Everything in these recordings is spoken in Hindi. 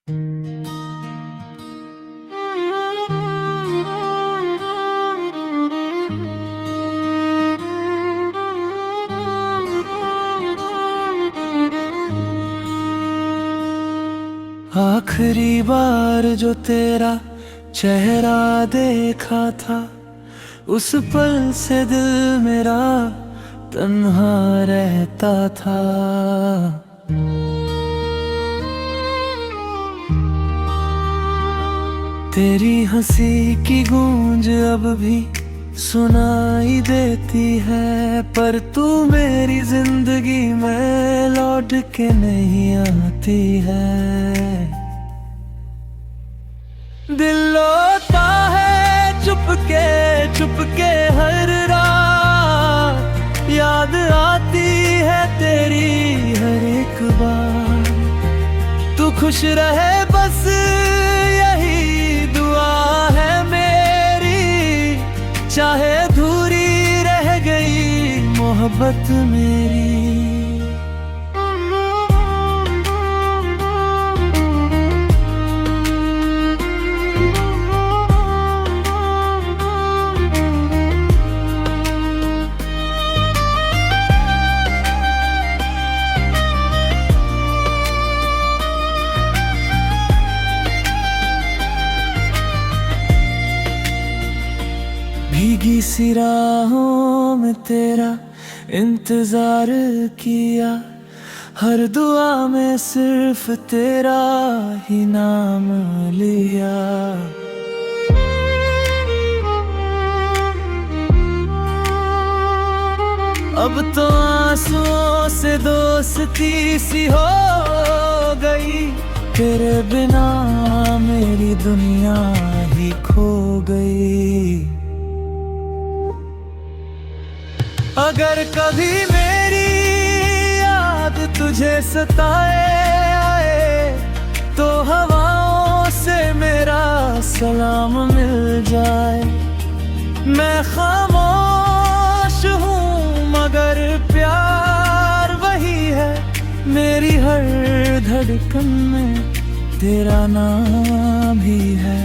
आखिरी बार जो तेरा चेहरा देखा था, उस पल से दिल मेरा तन्हा रहता था। तेरी हंसी की गूंज अब भी सुनाई देती है, पर तू मेरी जिंदगी में लौट के नहीं आती है। दिल रोता है चुपके हर रात, याद आती है तेरी हर एक बार। तू खुश रहे बस यही दुआ है मेरी, चाहे अधूरी रह गई मोहब्बत मेरी। भीगी सी राहों में तेरा इंतजार किया, हर दुआ में सिर्फ तेरा ही नाम लिया। अब तो आंसुओं से दोस्ती सी हो गई, तेरे बिना मेरी दुनिया ही खो गई। अगर कभी मेरी याद तुझे सताए, तो हवाओं से मेरा सलाम मिल जाए। मैं खामोश हूँ मगर प्यार वही है, मेरी हर धड़कन में तेरा नाम भी है।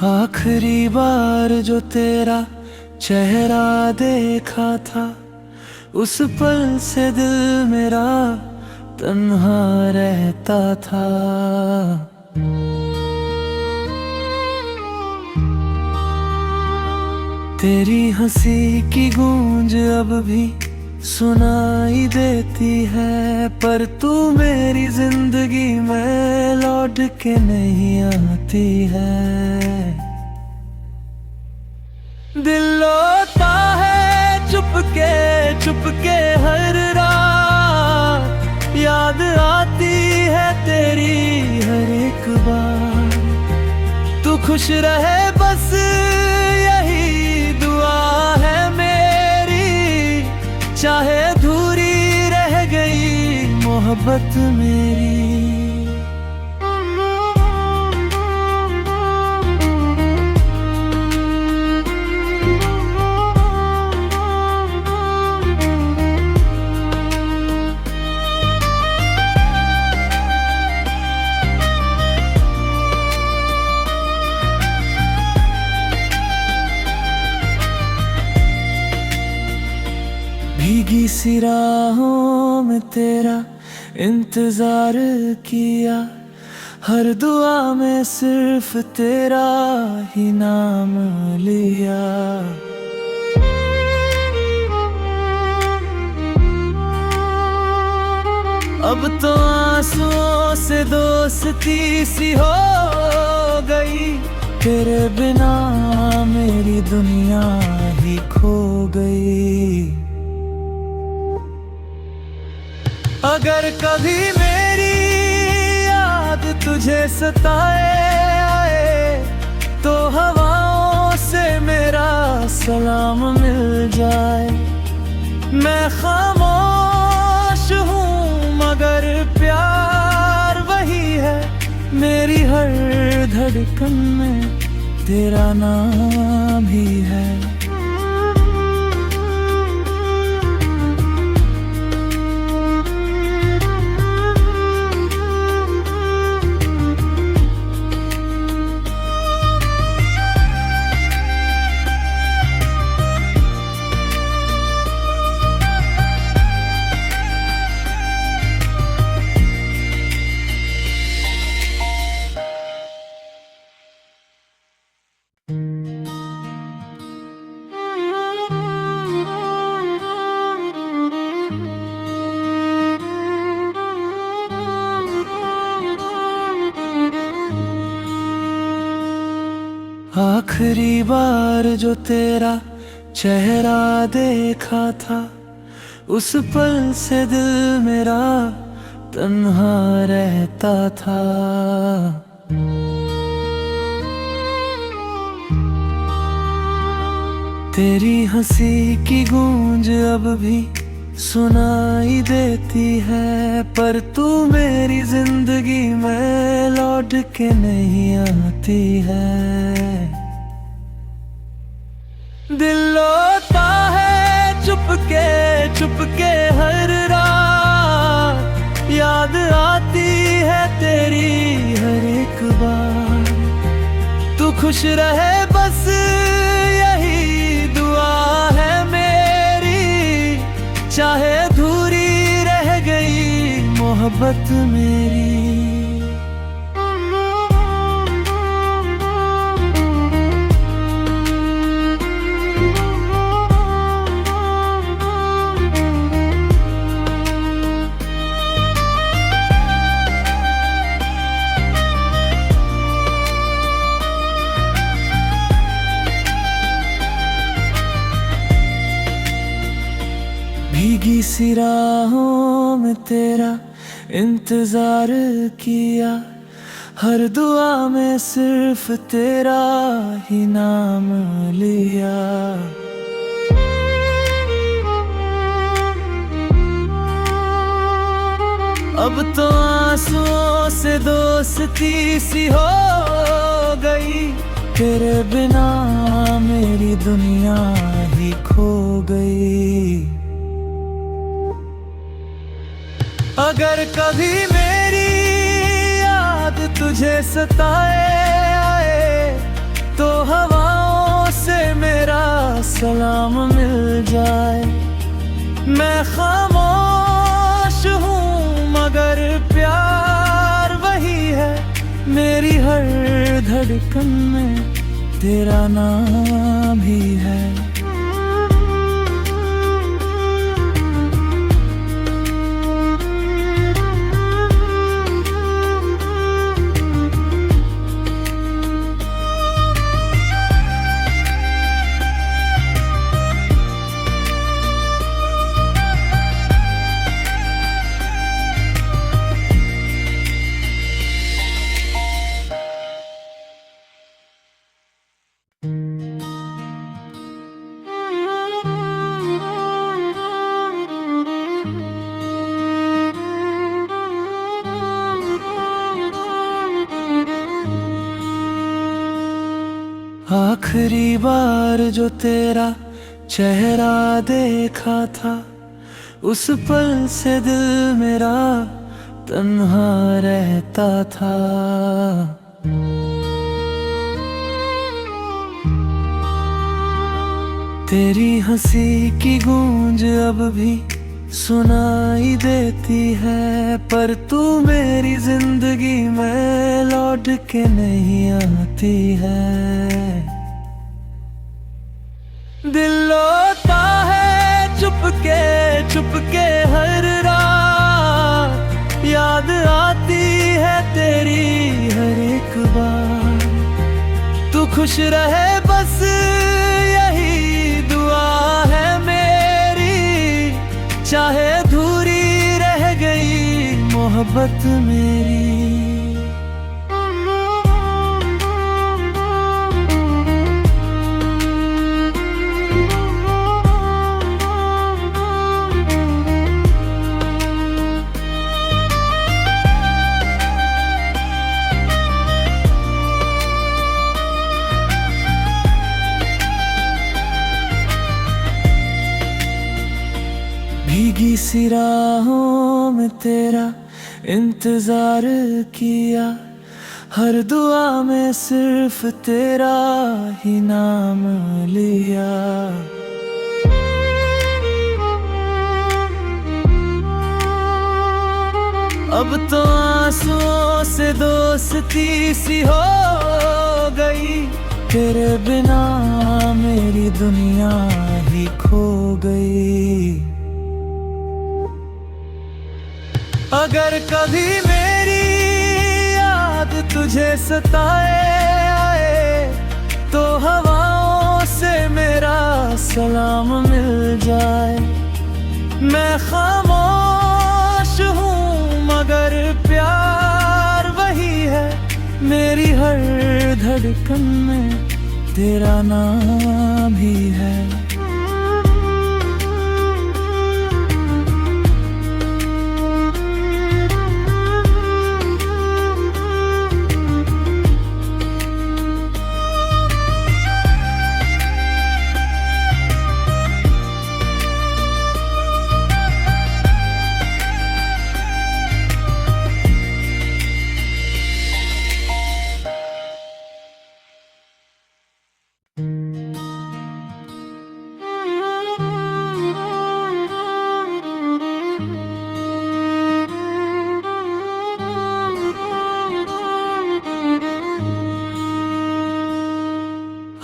आखिरी बार जो तेरा चेहरा देखा था, उस पल से दिल मेरा तन्हा रहता था। तेरी हंसी की गूंज अब भी सुनाई देती है, पर तू मेरी जिंदगी में लौट के नहीं आती है। दिल रोता है चुपके हर रात, याद आती है तेरी हर एक बार। तू खुश रहे बस यही दुआ है मेरी, चाहे अधूरी रह गई मोहब्बत मेरी। भीगी सी राहों में तेरा इंतजार किया, हर दुआ में सिर्फ तेरा ही नाम लिया। अब तो आंसुओं से दोस्ती सी हो गई, तेरे बिना मेरी दुनिया ही खो गई। अगर कभी मेरी याद तुझे सताए तो हवाओं से मेरा सलाम मिल जाए। मैं खामोश हूँ मगर प्यार वही है, मेरी हर धड़कन में तेरा नाम ही है। आखिरी बार जो तेरा चेहरा देखा था, उस पल से दिल मेरा तन्हा रहता था। तेरी हंसी की गूंज अब भी सुनाई देती है, पर तू मेरी जिंदगी में लौट के नहीं आती है। दिल रोता है चुपके हर रात, याद आती है तेरी हर एक बार। तू खुश रहे बस यही दुआ है मेरी, चाहे अधूरी रह गई मोहब्बत मेरी। भीगी सी राहों में तेरा इंतजार किया, हर दुआ में सिर्फ तेरा ही नाम लिया। अब तो आंसुओं से दोस्ती सी हो गई, तेरे बिना मेरी दुनिया ही खो गई। अगर कभी मेरी याद तुझे सताए तो हवाओं से मेरा सलाम मिल जाए। मैं खामोश हूँ मगर प्यार वही है, मेरी हर धड़कन में तेरा नाम ही है। आखिरी बार जो तेरा चेहरा देखा था, उस पल से दिल मेरा तन्हा रहता था। तेरी हंसी की गूंज अब भी सुनाई देती है, पर तू मेरी जिंदगी में लौट के नहीं आती है। दिल रोता है चुपके हर रात, याद आती है तेरी हर एक बार। तू खुश रहे बस यही दुआ है मेरी, चाहे अधूरी रह गई मोहब्बत मेरी। भीगी सी राहों में तेरा इंतजार किया, हर दुआ में सिर्फ तेरा ही नाम लिया। अब तो आंसुओं से दोस्ती सी हो गई, तेरे बिना मेरी दुनिया ही खो गई। अगर कभी मेरी याद तुझे सताए तो हवाओं से मेरा सलाम मिल जाए। मैं खामोश हूँ मगर प्यार वही है, मेरी हर धड़कन में तेरा नाम ही है।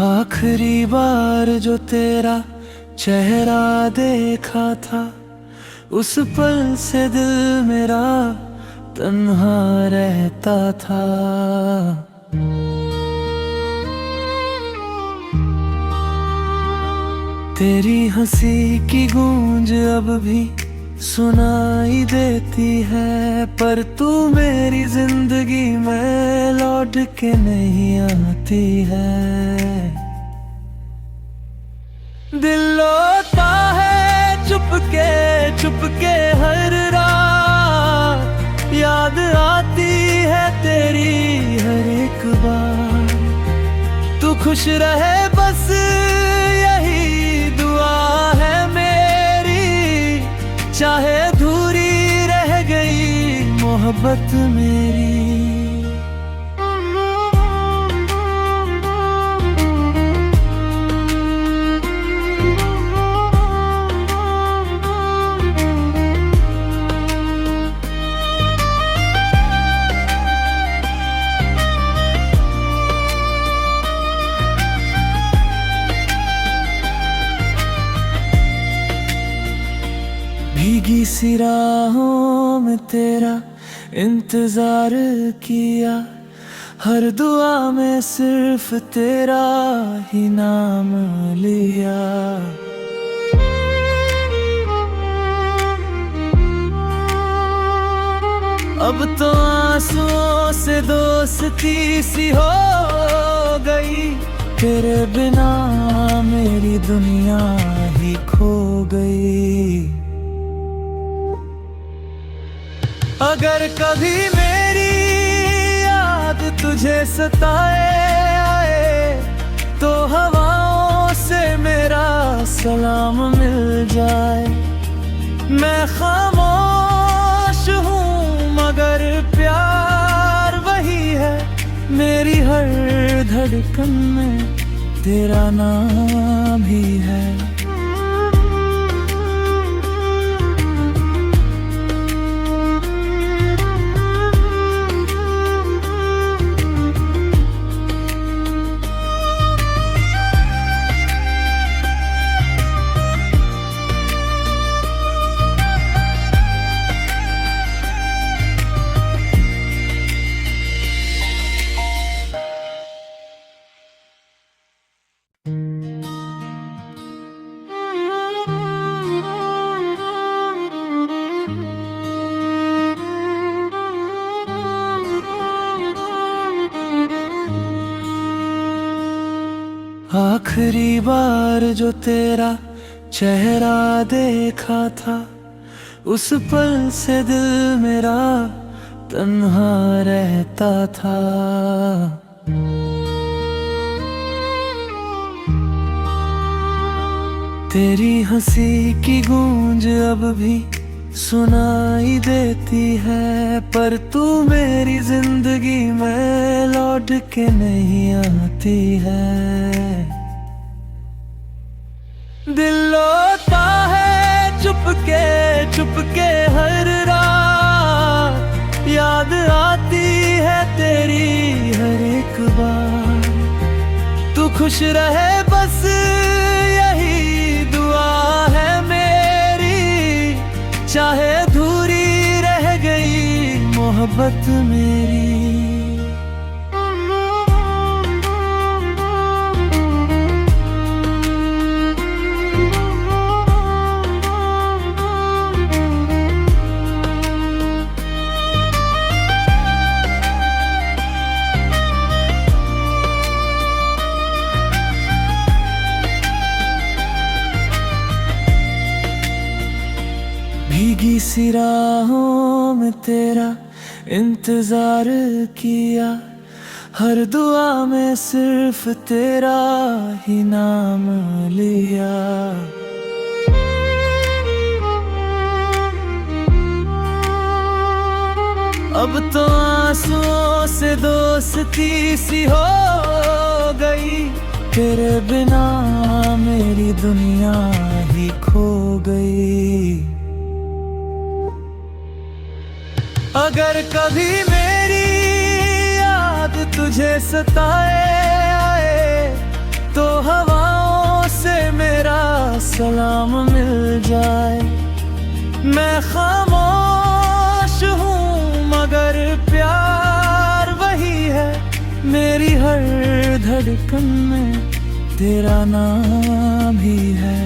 आखिरी बार जो तेरा चेहरा देखा था, उस पल से दिल मेरा तन्हा रहता था। तेरी हंसी की गूंज अब भी सुनाई देती है, पर तू मेरी जिंदगी में लौट के नहीं आती है। दिल रोता है चुपके हर रात, याद आती है तेरी हर एक बार। तू खुश रहे बस यही दुआ है मेरी, चाहे अधूरी रह गई मोहब्बत मेरी। भीगी सी राहों में तेरा इंतजार किया, हर दुआ में सिर्फ तेरा ही नाम लिया। अब तो आंसुओं से दोस्ती सी हो गई, तेरे बिना मेरी दुनिया ही खो गई। अगर कभी मेरी याद तुझे सताए तो हवाओं से मेरा सलाम मिल जाए। मैं खामोश हूँ मगर प्यार वही है, मेरी हर धड़कन में तेरा नाम ही है। आखिरी बार जो तेरा चेहरा देखा था, उस पल से दिल मेरा तन्हा रहता था। तेरी हंसी की गूंज अब भी सुनाई देती है, पर तू मेरी जिंदगी में लौट के नहीं आती है। दिल रोता है चुपके हर रात, याद आती है तेरी हर एक बार। तू खुश रहे बस यही दुआ है मेरी, चाहे अधूरी रह गई मोहब्बत मेरी। भीगी सी राहों में तेरा इंतजार किया, हर दुआ में सिर्फ तेरा ही नाम लिया। अब तो आंसुओं से दोस्ती सी हो गई, तेरे बिना मेरी दुनिया ही खो गई। अगर कभी मेरी याद तुझे सताए, तो हवाओं से मेरा सलाम मिल जाए। मैं खामोश हूँ मगर प्यार वही है, मेरी हर धड़कन में तेरा नाम भी है।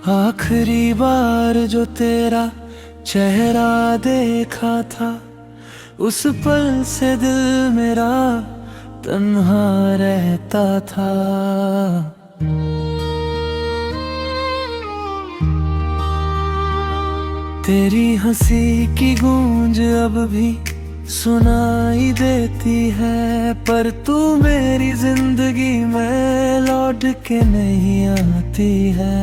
आखिरी बार जो तेरा चेहरा देखा था, उस पल से दिल मेरा तन्हा रहता था। तेरी हंसी की गूंज अब भी सुनाई देती है, पर तू मेरी जिंदगी में लौट के नहीं आती है।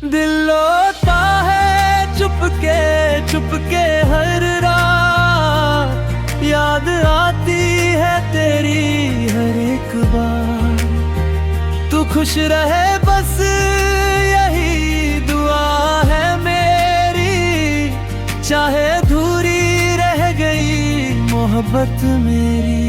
दिल रोता है चुपके हर रात, याद आती है तेरी हर एक बार। तू खुश रहे बस यही दुआ है मेरी, चाहे अधूरी रह गई मोहब्बत मेरी।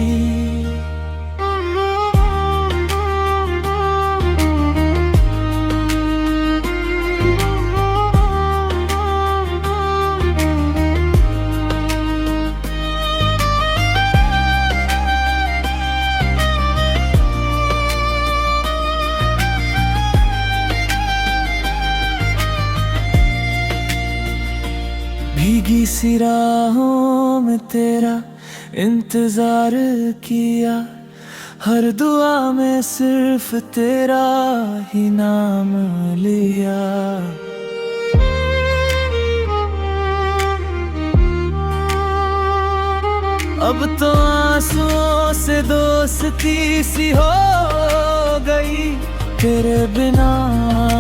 भीगी सी राहों में तेरा इंतजार किया, हर दुआ में सिर्फ तेरा ही नाम लिया। अब तो आंसुओं से दोस्ती सी हो गई, तेरे बिना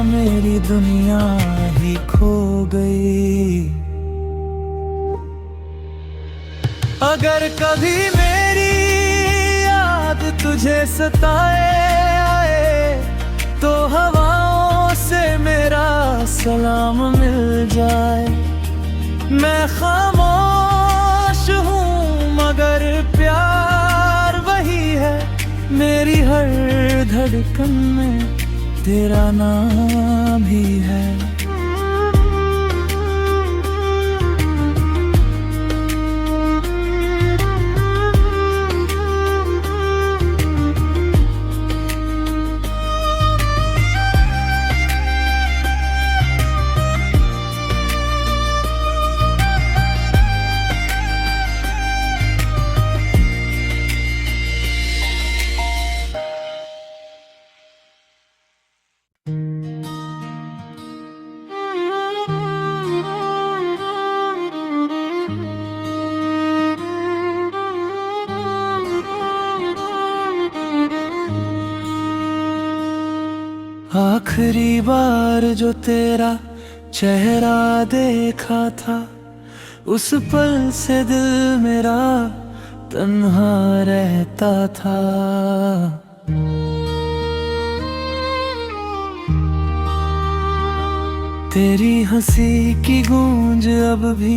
मेरी दुनिया ही खो गई। अगर कभी मेरी याद तुझे सताए, तो हवाओं से मेरा सलाम मिल जाए। मैं खामोश हूँ मगर प्यार वही है, मेरी हर धड़कन में तेरा नाम ही है। आखिरी बार जो तेरा चेहरा देखा था, उस पल से दिल मेरा तन्हा रहता था। तेरी हंसी की गूंज अब भी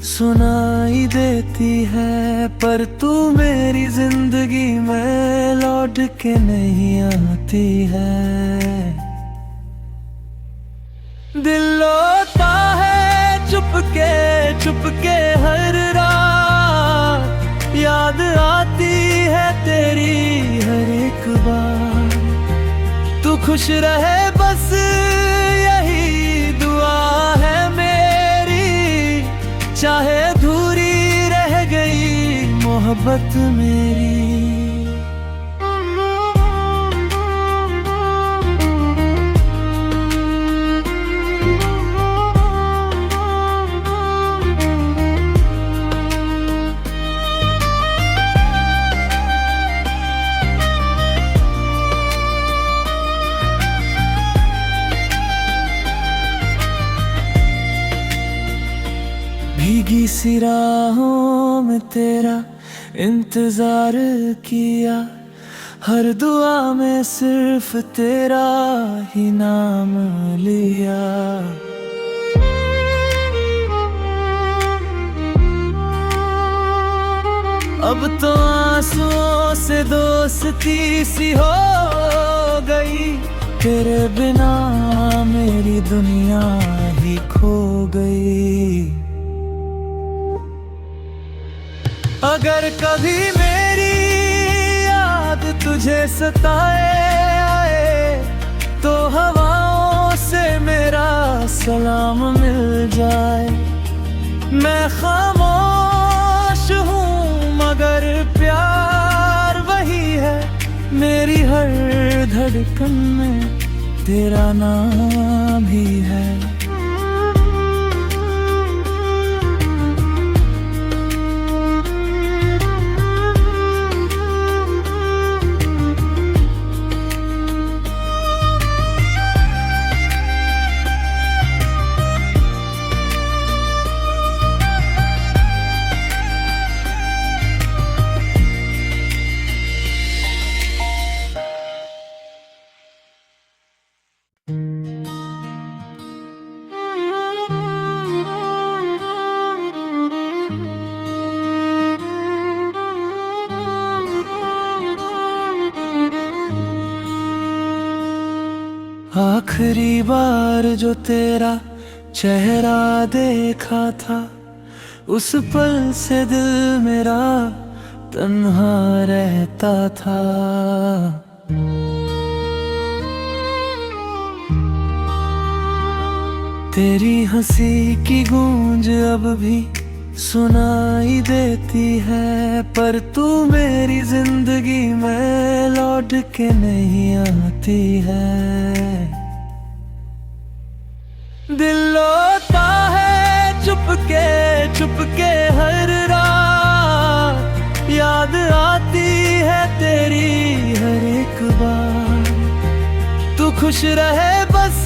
सुनाई देती है, पर तू मेरी जिंदगी में लौट के नहीं आती है। दिल रोता है चुपके हर रात, याद आती है तेरी हर एक बार। तू खुश रहे बस यही दुआ है मेरी, चाहे अधूरी रह गई मोहब्बत मेरी। भीगी सी राहों में तेरा इंतजार किया, हर दुआ में सिर्फ तेरा ही नाम लिया। अब तो आंसुओं से दोस्ती सी हो गई, तेरे बिना मेरी दुनिया ही खो गई। अगर कभी मेरी याद तुझे सताए, तो हवाओं से मेरा सलाम मिल जाए। मैं खामोश हूँ मगर प्यार वही है, मेरी हर धड़कन में तेरा नाम ही है। आखिरी बार जो तेरा चेहरा देखा था, उस पल से दिल मेरा तन्हा रहता था। तेरी हंसी की गूंज अब भी सुनाई देती है, पर तू मेरी जिंदगी में लौट के नहीं आती है। दिल रोता है चुपके हर रात, याद आती है तेरी हर एक बार। तू खुश रहे बस